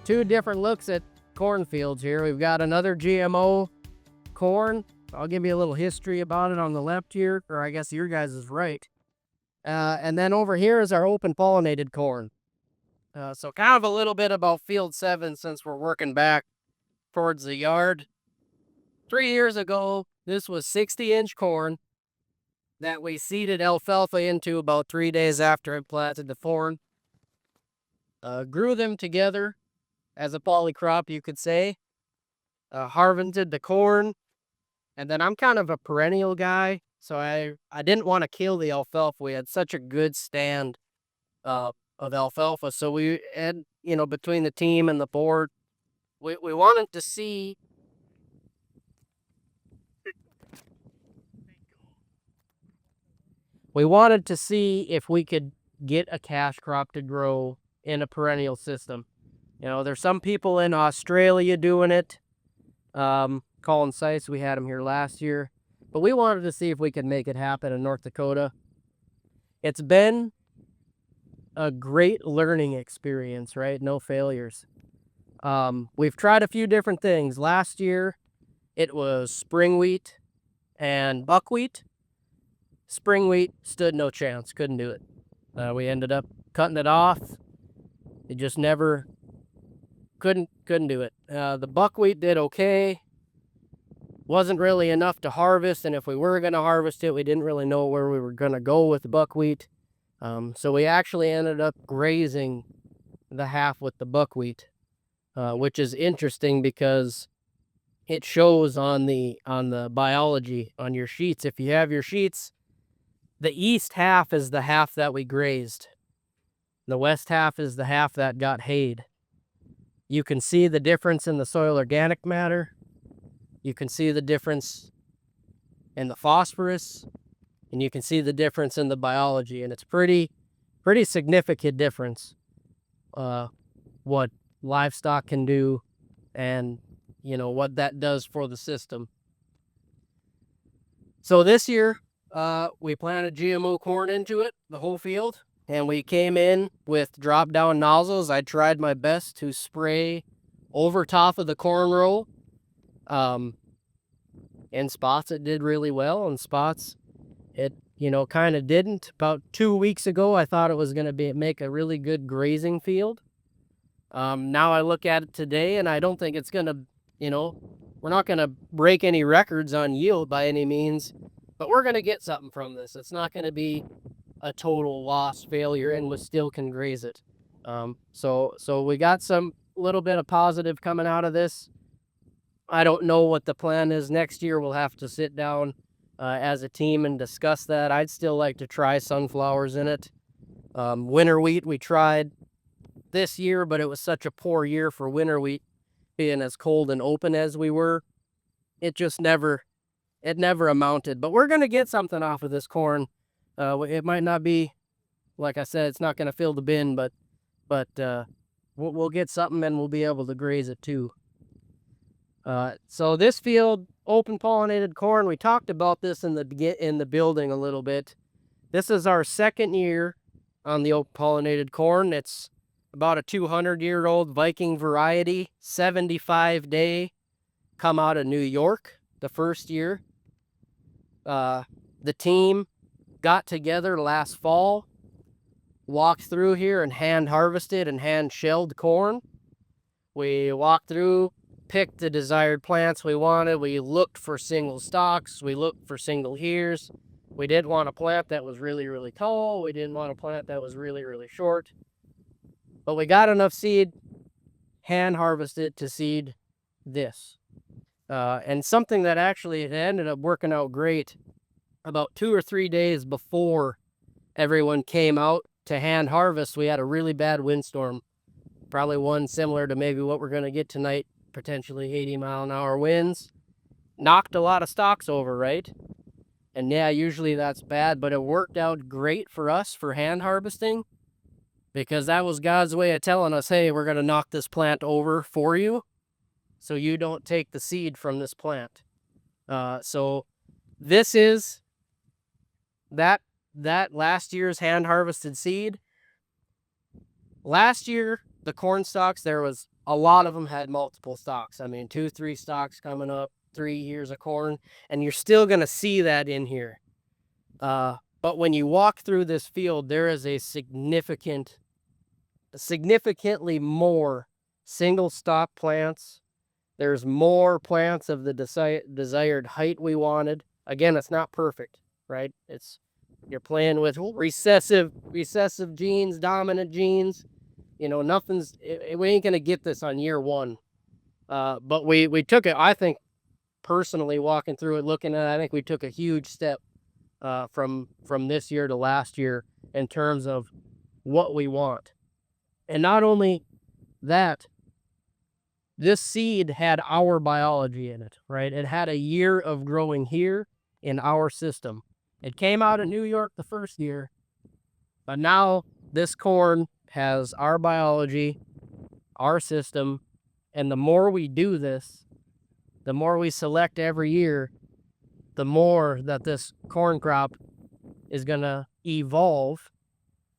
two different looks at cornfields here. We've got another GMO corn. I'll give you a little history about it on the left here, or I guess your guys is right. And then over here is our open pollinated corn. So kind of a little bit about field 7 since we're working back towards the yard. 3 years ago, this was 60-inch corn that we seeded alfalfa into about 3 days after I planted the corn. Grew them together as a polycrop, you could say. Harvested the corn, and then I'm kind of a perennial guy, so I didn't want to kill the alfalfa. We had such a good stand of alfalfa, so we had, between the team and the board, we wanted to see if we could get a cash crop to grow in a perennial system. There's some people in Australia doing it. Colin Seiss, we had him here last year. But we wanted to see if we could make it happen in North Dakota. It's been a great learning experience, right? No failures. We've tried a few different things. Last year, it was spring wheat and buckwheat. Spring wheat stood no chance, couldn't do it. We ended up cutting it off. It just never couldn't do it. The buckwheat did okay. Wasn't really enough to harvest, and if we were going to harvest it, we didn't really know where we were going to go with the buckwheat. So we actually ended up grazing the half with the buckwheat, which is interesting because it shows on the biology on your sheets. If you have your sheets, the east half is the half that we grazed. The west half is the half that got hayed. You can see the difference in the soil organic matter. You can see the difference in the phosphorus, and you can see the difference in the biology, and it's pretty significant difference what livestock can do and what that does for the system. So this year we planted GMO corn into it, the whole field, and we came in with drop down nozzles. I tried my best to spray over top of the corn row. In spots it did really well. In spots it kind of didn't. About 2 weeks ago I thought it was going to make a really good grazing field. Now I look at it today and I don't think it's going to, we're not going to break any records on yield by any means, but we're going to get something from this. It's not going to be a total loss failure, and we still can graze it. So we got some little bit of positive coming out of this. I don't know what the plan is next year. We'll have to sit down as a team and discuss that. I'd still like to try sunflowers in it. Winter wheat we tried this year, but it was such a poor year for winter wheat, being as cold and open as we were. It never amounted. But we're going to get something off of this corn. It might not be, like I said, it's not going to fill the bin, but we'll get something and we'll be able to graze it too. So this field, open pollinated corn, we talked about this in the building a little bit. This is our second year on the open pollinated corn. It's about a 200-year-old Viking variety, 75-day, come out of New York the first year. The team got together last fall, walked through here and hand harvested and hand shelled corn. We walked through, picked the desired plants we wanted. We looked for single stalks. We looked for single ears. We didn't want a plant that was really, really tall. We didn't want a plant that was really, really short. But we got enough seed, hand harvested to seed this. And something that actually it ended up working out great, about 2 or 3 days before everyone came out to hand harvest, we had a really bad windstorm. Probably one similar to maybe what we're going to get tonight, potentially 80-mile-an-hour winds. Knocked a lot of stalks over, right? And yeah, usually that's bad, but it worked out great for us for hand harvesting, because that was God's way of telling us, hey, we're going to knock this plant over for you so you don't take the seed from this plant. So this is that last year's hand harvested seed. Last year the corn stalks, there was a lot of them had multiple stalks. I mean, 2, 3 stalks coming up, 3 years of corn, and you're still gonna see that in here. But when you walk through this field, there is a significantly more single stalk plants. There's more plants of the desired height we wanted. Again, it's not perfect, right? You're playing with recessive genes, dominant genes. You know, we ain't gonna get this on year one. But we took it, I think, personally walking through it, looking at it, I think we took a huge step from this year to last year in terms of what we want. And not only that, this seed had our biology in it, right? It had a year of growing here in our system. It came out of New York the first year, but now this corn has our biology, our system, and the more we do this, the more we select every year, the more that this corn crop is gonna evolve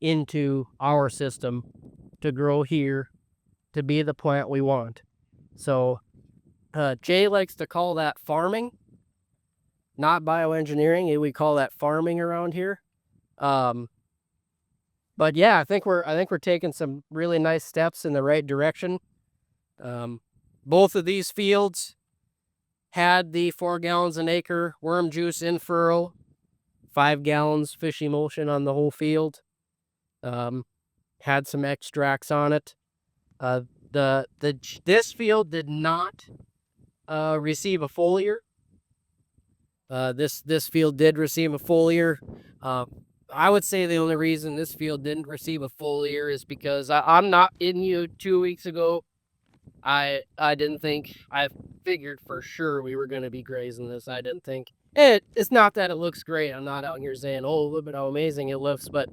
into our system to grow here, to be the plant we want. So Jay likes to call that farming, not bioengineering. We call that farming around here. But yeah, I think we're taking some really nice steps in the right direction. Both of these fields had the 4 gallons an acre worm juice in furrow, 5 gallons fish emulsion on the whole field. Had some extracts on it. This field did not receive a foliar. This field did receive a foliar. I would say the only reason this field didn't receive a foliar is because I'm not in you 2 weeks ago. I didn't think, I figured for sure we were going to be grazing this. I didn't think it's not that it looks great. I'm not out here saying, oh, look at how amazing it looks, but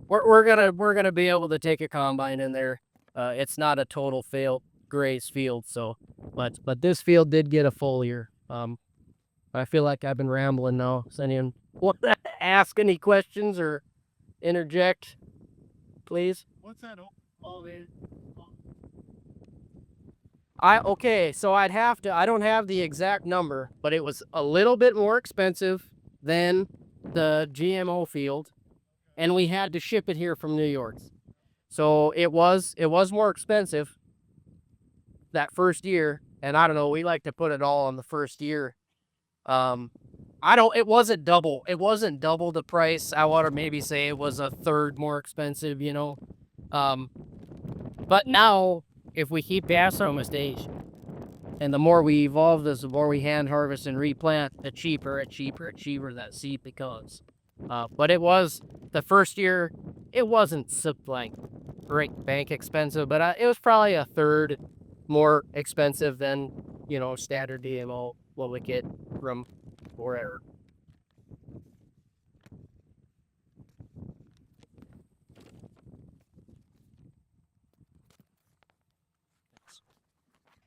we're gonna be able to take a combine in there. It's not a total fail graze field, so but this field did get a foliar. I feel like I've been rambling now. Does anyone want to ask any questions or interject, please? What's that? Oh, man. Okay, so I don't have the exact number, but it was a little bit more expensive than the GMO field, and we had to ship it here from New York. So it was more expensive that first year, and I don't know, we like to put it all on the first year. It wasn't double the price. I want to maybe say it was a third more expensive, you know. But now, if we keep passing our mistakes, and the more we evolve this, the more we hand harvest and replant, the cheaper that seed becomes. But it was, the first year, it wasn't like great bank expensive, but it was probably a third more expensive than, you know, standard DMO, what we get from wherever.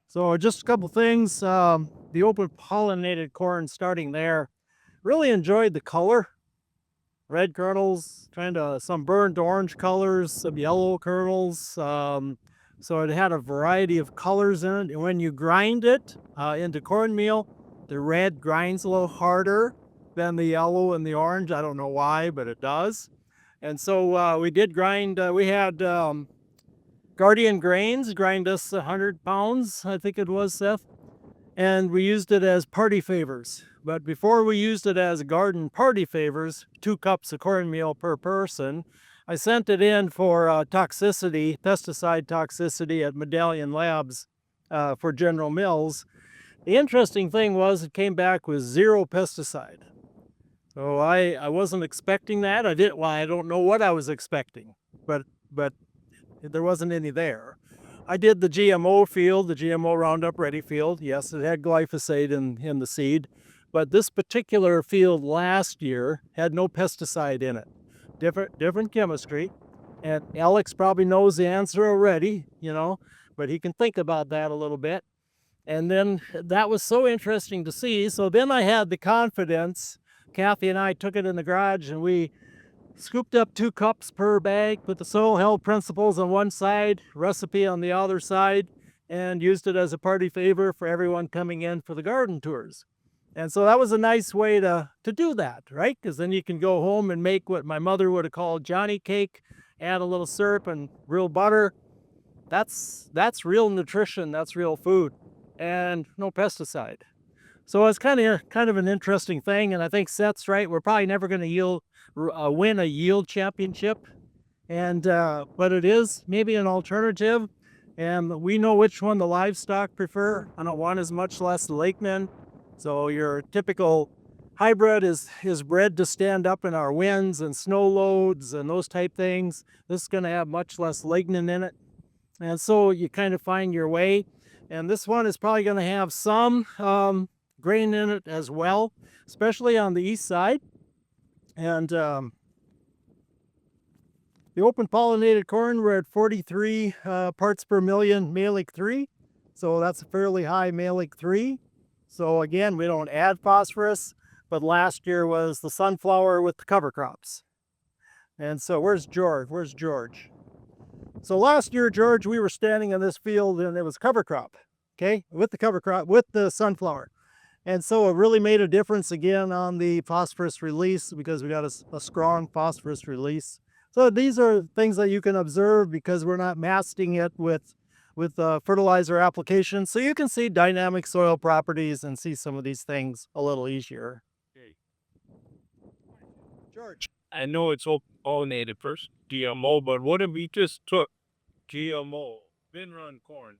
So just a couple things. The open pollinated corn, starting there, really enjoyed the color. Red kernels, kind of some burnt orange colors, some yellow kernels. So it had a variety of colors in it. And when you grind it into cornmeal, the red grinds a little harder than the yellow and the orange. I don't know why, but it does. And so we did grind. We had Guardian Grains grind us 100 pounds, I think it was, Seth. And we used it as party favors. But before we used it as garden party favors, 2 cups of cornmeal per person, I sent it in for pesticide toxicity at Medallion Labs for General Mills. The interesting thing was it came back with 0 pesticide. So I wasn't expecting that. I don't know what I was expecting, but there wasn't any there. I did the GMO field, the GMO Roundup Ready field. Yes, it had glyphosate in the seed, but this particular field last year had no pesticide in it. Different chemistry, and Alex probably knows the answer already, you know, but he can think about that a little bit. And then that was so interesting to see. So then I had the confidence. Kathy and I took it in the garage and we Scooped up 2 cups per bag, put the soil health principles on one side, recipe on the other side, and used it as a party favor for everyone coming in for the garden tours. And so that was a nice way to do that, right? Because then you can go home and make what my mother would have called Johnny cake, add a little syrup and real butter. That's real nutrition, that's real food, and no pesticide. So it's kind of an interesting thing, and I think Seth's right. We're probably never going to win a yield championship, and but it is maybe an alternative, and we know which one the livestock prefer. I don't want as much less Lakeman. So your typical hybrid is bred to stand up in our winds and snow loads and those type things. This is going to have much less lignin in it, and so you kind of find your way. And this one is probably going to have some grain in it as well, especially on the east side. And the open pollinated corn, we're at 43 parts per million Mehlich 3. So that's a fairly high Mehlich 3. So again, we don't add phosphorus, but last year was the sunflower with the cover crops. And so where's George? Where's George? So last year, George, we were standing in this field and it was cover crop, okay, with the cover crop, with the sunflower. And so it really made a difference again on the phosphorus release because we got a strong phosphorus release. So these are things that you can observe because we're not masking it with fertilizer application. So you can see dynamic soil properties and see some of these things a little easier. Okay. George. I know it's pollinated first, GMO, but what if we just took GMO, bin run corn,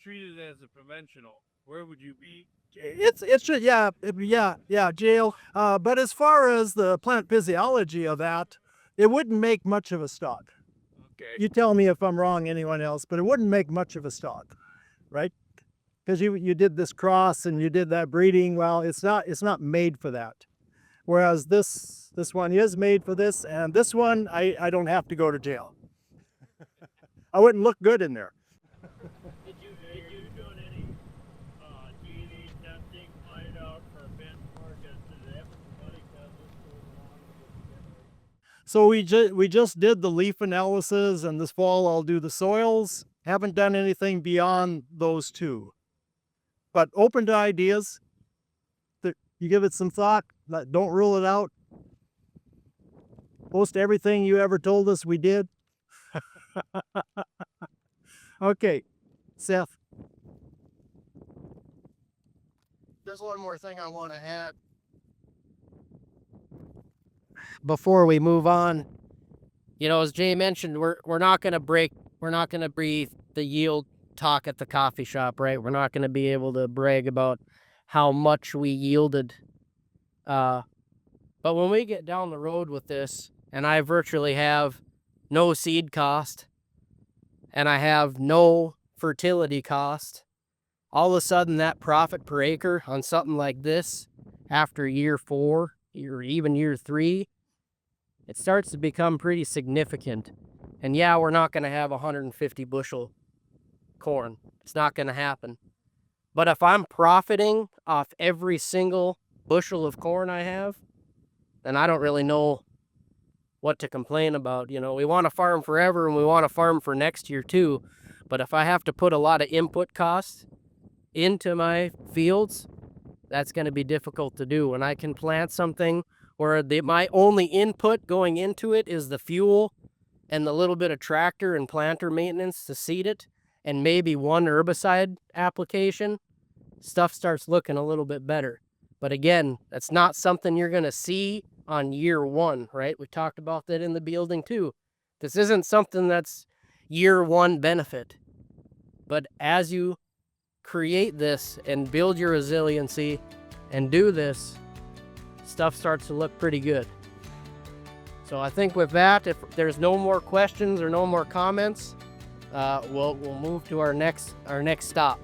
treated as a conventional? Where would you be? It's just, yeah, Jail. But as far as the plant physiology of that, it wouldn't make much of a stalk. Okay. You tell me if I'm wrong, anyone else, but it wouldn't make much of a stalk, right? Because you did this cross and you did that breeding. Well, it's not made for that. Whereas this one is made for this, and this one I don't have to go to jail. I wouldn't look good in there. Did you do any DNA testing, find out for benchmark as to everybody does this goes along with So we just did the leaf analysis, and this fall I'll do the soils. Haven't done anything beyond those two, but open to ideas. You give it some thought. Don't rule it out. Most everything you ever told us we did. Okay, Seth. There's one more thing I want to add Before we move on, you know, as Jay mentioned, we're not going to breathe the yield talk at the coffee shop, right? We're not going to be able to brag about how much we yielded. But when we get down the road with this, and I virtually have no seed cost, and I have no fertility cost, all of a sudden that profit per acre on something like this, after year 4 or even year 3, it starts to become pretty significant. And yeah, we're not going to have 150 bushel corn. It's not going to happen. But if I'm profiting off every single bushel of corn I have, then I don't really know what to complain about. You know, we want to farm forever and we want to farm for next year too. But if I have to put a lot of input costs into my fields, that's going to be difficult to do. When I can plant something where my only input going into it is the fuel and the little bit of tractor and planter maintenance to seed it, and maybe one herbicide application, stuff starts looking a little bit better. But again, that's not something you're going to see on year 1, right? We talked about that in the building too. This isn't something that's year 1 benefit. But as you create this and build your resiliency and do this, stuff starts to look pretty good. So I think with that, if there's no more questions or no more comments, we'll move to our next stop.